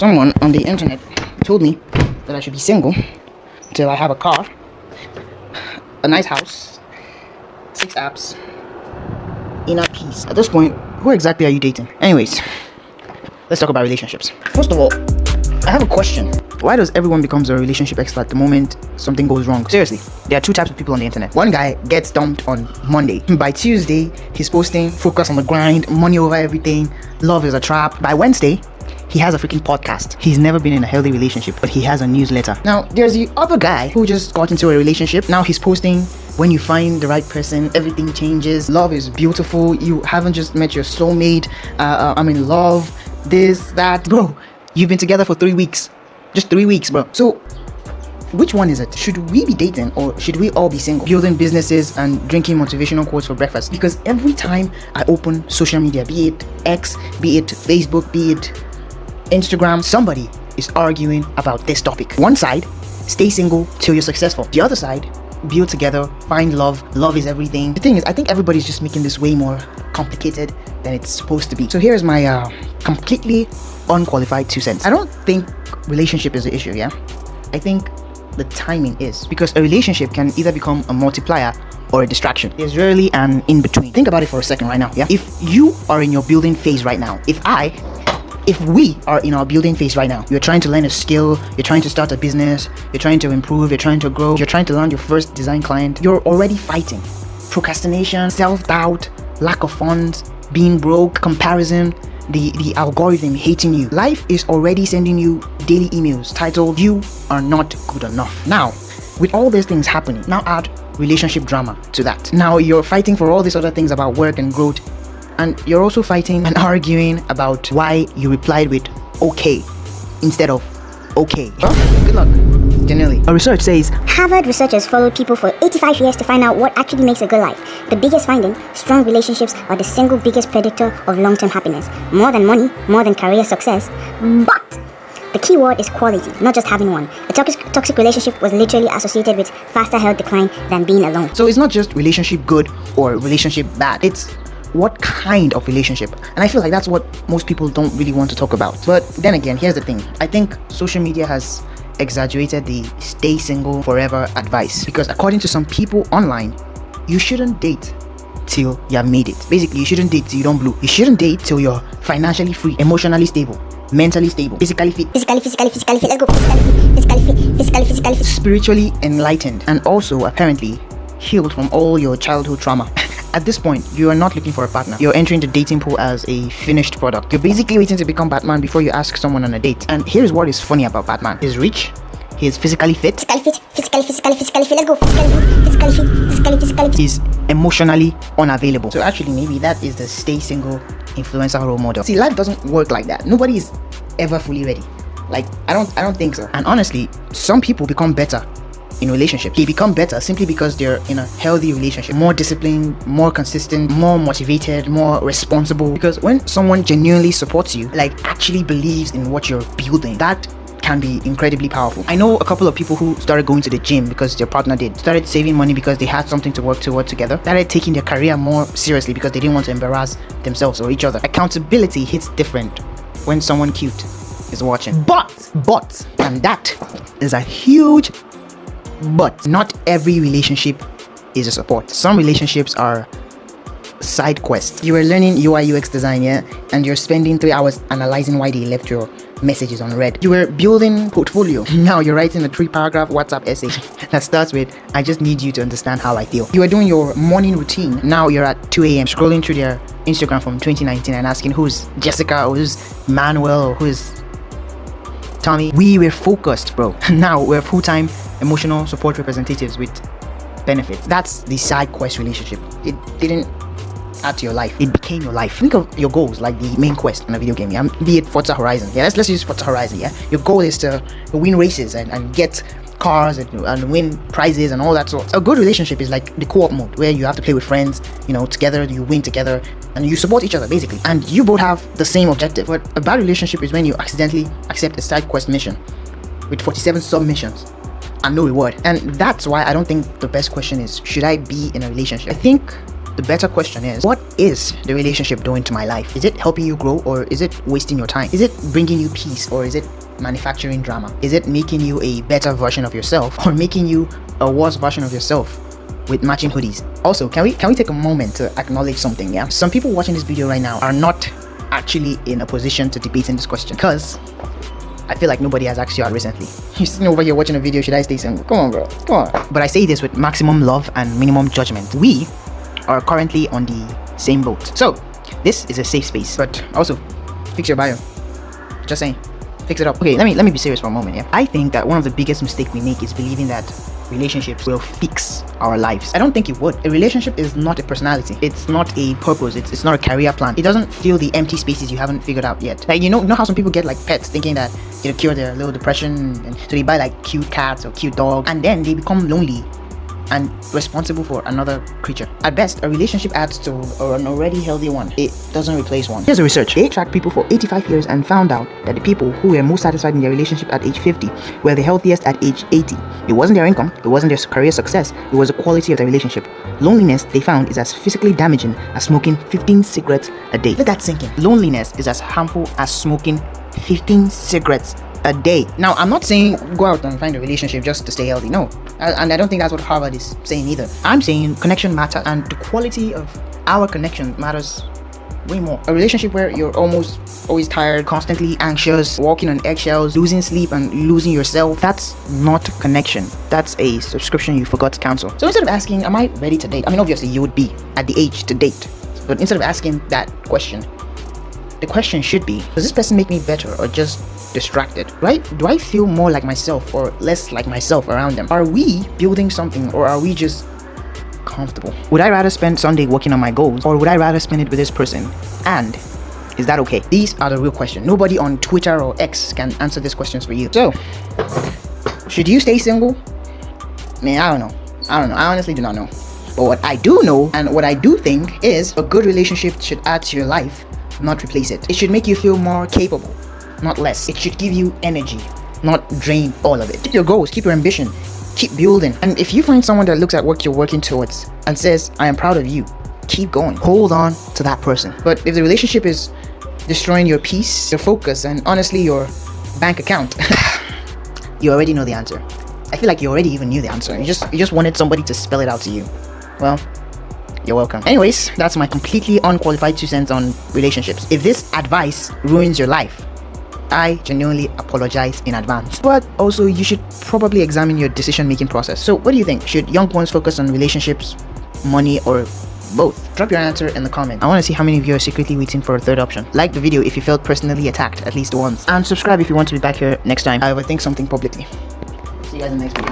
Someone on the internet told me that I should be single till I have a car, a nice house, 6 apps, inner peace. At this point, who exactly are you dating? Anyways, let's talk about relationships. First of all, I have a question. Why does everyone become a relationship expert the moment something goes wrong? Seriously, there are 2 types of people on the internet. One guy gets dumped on Monday. By Tuesday, he's posting focus on the grind, money over everything, love is a trap. By Wednesday, he has a freaking podcast. He's never been in a healthy relationship, but he has a newsletter. Now, there's the other guy who just got into a relationship. Now he's posting, when you find the right person, everything changes. Love is beautiful. You haven't just met your soulmate. I'm in love. This, that. Bro, you've been together for 3 weeks. Just 3 weeks, bro. So, which one is it? Should we be dating or should we all be single? Building businesses and drinking motivational quotes for breakfast? Because every time I open social media, be it X, be it Facebook, be it Instagram, somebody is arguing about this topic. One side, stay single till you're successful. The other side, build together, find love. Love is everything. The thing is, I think everybody's just making this way more complicated than it's supposed to be. So here's my completely unqualified 2 cents. I don't think relationship is the issue, yeah? I think the timing is. Because a relationship can either become a multiplier or a distraction. There's rarely an in-between. Think about it for a second right now, yeah? If you are in your building phase right now, if we are in our building phase right now, you're trying to learn a skill, you're trying to start a business, you're trying to improve, you're trying to grow, you're trying to land your first design client, you're already fighting procrastination, self-doubt, lack of funds, being broke, comparison, the algorithm hating you. Life is already sending you daily emails titled, "You are not good enough." Now, with all these things happening, now add relationship drama to that. Now you're fighting for all these other things about work and growth, and you're also fighting and arguing about why you replied with okay instead of okay. Well, good luck. Generally, a research says Harvard researchers followed people for 85 years to find out what actually makes a good life. The biggest finding: strong relationships are the single biggest predictor of long-term happiness. More than money, more than career success. But the key word is quality, not just having one. A toxic relationship was literally associated with faster health decline than being alone. So it's not just relationship good or relationship bad. It's what kind of relationship. And I feel like that's what most people don't really want to talk about. But then again, here's the thing. I think social media has exaggerated the stay single forever advice. Because according to some people online, you shouldn't date till you have made it. Basically, you shouldn't date till you don't blow. You shouldn't date till you're financially free, emotionally stable, mentally stable, physically fit. Let's go. Physically fit. Spiritually enlightened, and also apparently healed from all your childhood trauma. At this point, you are not looking for a partner. You're entering the dating pool as a finished product. You're basically waiting to become Batman before you ask someone on a date. And here's what is funny about Batman. He's rich, he's physically fit. Physically fit. Let's go. Physically fit. He's emotionally unavailable. So actually, maybe that is the stay single influencer role model. See, life doesn't work like that. Nobody is ever fully ready. Like, I don't think so. And honestly, some people become better in relationships. They become better simply because they're in a healthy relationship, more disciplined, more consistent, more motivated, more responsible. Because when someone genuinely supports you, like actually believes in what you're building, that can be incredibly powerful. I know a couple of people who started going to the gym because their partner did, started saving money because they had something to work toward together, started taking their career more seriously because they didn't want to embarrass themselves or each other. Accountability hits different when someone cute is watching. But, and that is a huge but, not every relationship is a support. Some relationships are side quests. You were learning UI UX design, yeah, and you're spending 3 hours analyzing why they left your messages unread. You were building portfolio. Now you're writing a 3-paragraph WhatsApp essay that starts with, "I just need you to understand how I feel." You were doing your morning routine. Now you're at 2 a.m. scrolling through their Instagram from 2019 and asking who's Jessica or who's Manuel or who's Tommy. We were focused, bro. Now we're full-time emotional support representatives with benefits. That's the side quest relationship. It didn't add to your life. It became your life. Think of your goals like the main quest in a video game. Yeah? Be it Forza Horizon. Yeah, let's use Forza Horizon. Yeah, your goal is to win races and get cars and win prizes and all that sort. A good relationship is like the co-op mode where you have to play with friends. You know, together you win together and you support each other basically. And you both have the same objective. But a bad relationship is when you accidentally accept a side quest mission with 47 sub missions and no reward. And that's why I don't think the best question is, should I be in a relationship? I think the better question is, what is the relationship doing to my life? Is it helping you grow, or is it wasting your time? Is it bringing you peace, or is it manufacturing drama? Is it making you a better version of yourself, or making you a worse version of yourself with matching hoodies? Also, can we take a moment to acknowledge something? Yeah, some people watching this video right now are not actually in a position to debate in this question, because I feel like nobody has asked you out recently. You're sitting over here watching a video, should I stay single? Come on, bro, come on. But I say this with maximum love and minimum judgment. We are currently on the same boat, so this is a safe space. But also, fix your bio. Just saying, fix it up. Okay, let me be serious for a moment. Yeah, I think that one of the biggest mistakes we make is believing that relationships will fix our lives. I don't think it would. A relationship is not a personality. It's not a purpose. It's not a career plan. It doesn't fill the empty spaces you haven't figured out yet. Like, you know how some people get like pets thinking that it'll cure their little depression, and so they buy like cute cats or cute dogs, and then they become lonely and responsible for another creature. At best, a relationship adds to an already healthy one. It doesn't replace one. Here's a research. They tracked people for 85 years and found out that the people who were most satisfied in their relationship at age 50 were the healthiest at age 80. It wasn't their income, it wasn't their career success, it was the quality of the relationship. Loneliness, they found, is as physically damaging as smoking 15 cigarettes a day. Let that sink in. Loneliness is as harmful as smoking 15 cigarettes a day. Now, I'm not saying go out and find a relationship just to stay healthy. No, and I don't think that's what Harvard is saying either. I'm saying connection matters, and the quality of our connection matters way more. A relationship where you're almost always tired, constantly anxious, walking on eggshells, losing sleep and losing yourself, that's not connection. That's a subscription you forgot to cancel. So instead of asking, am I ready to date? I mean, obviously you would be at the age to date, but instead of asking that question, the question should be, does this person make me better or just distracted? Right? Do I feel more like myself or less like myself around them? Are we building something, or are we just comfortable? Would I rather spend Sunday working on my goals, or would I rather spend it with this person? And is that okay? These are the real questions. Nobody on Twitter or X can answer these questions for you. So, should you stay single? Man, I don't know. I honestly do not know. But what I do know, and what I do think, is a good relationship should add to your life, not replace it. It should make you feel more capable, not less. It should give you energy, not drain all of it. Keep your goals, keep your ambition, keep building. And if you find someone that looks at what you're working towards and says, I am proud of you, keep going. Hold on to that person. But if the relationship is destroying your peace, your focus, and honestly your bank account, you already know the answer. I feel like you already even knew the answer. You just wanted somebody to spell it out to you. Well, you're welcome. Anyways, that's my completely unqualified 2 cents on relationships. If this advice ruins your life, I genuinely apologize in advance. But also, you should probably examine your decision-making process. So what do you think? Should young ones focus on relationships, money, or both? Drop your answer in the comment. I want to see how many of you are secretly waiting for a third option. Like the video if you felt personally attacked at least once. And subscribe if you want to be back here next time I overthink something publicly. See you guys in the next video.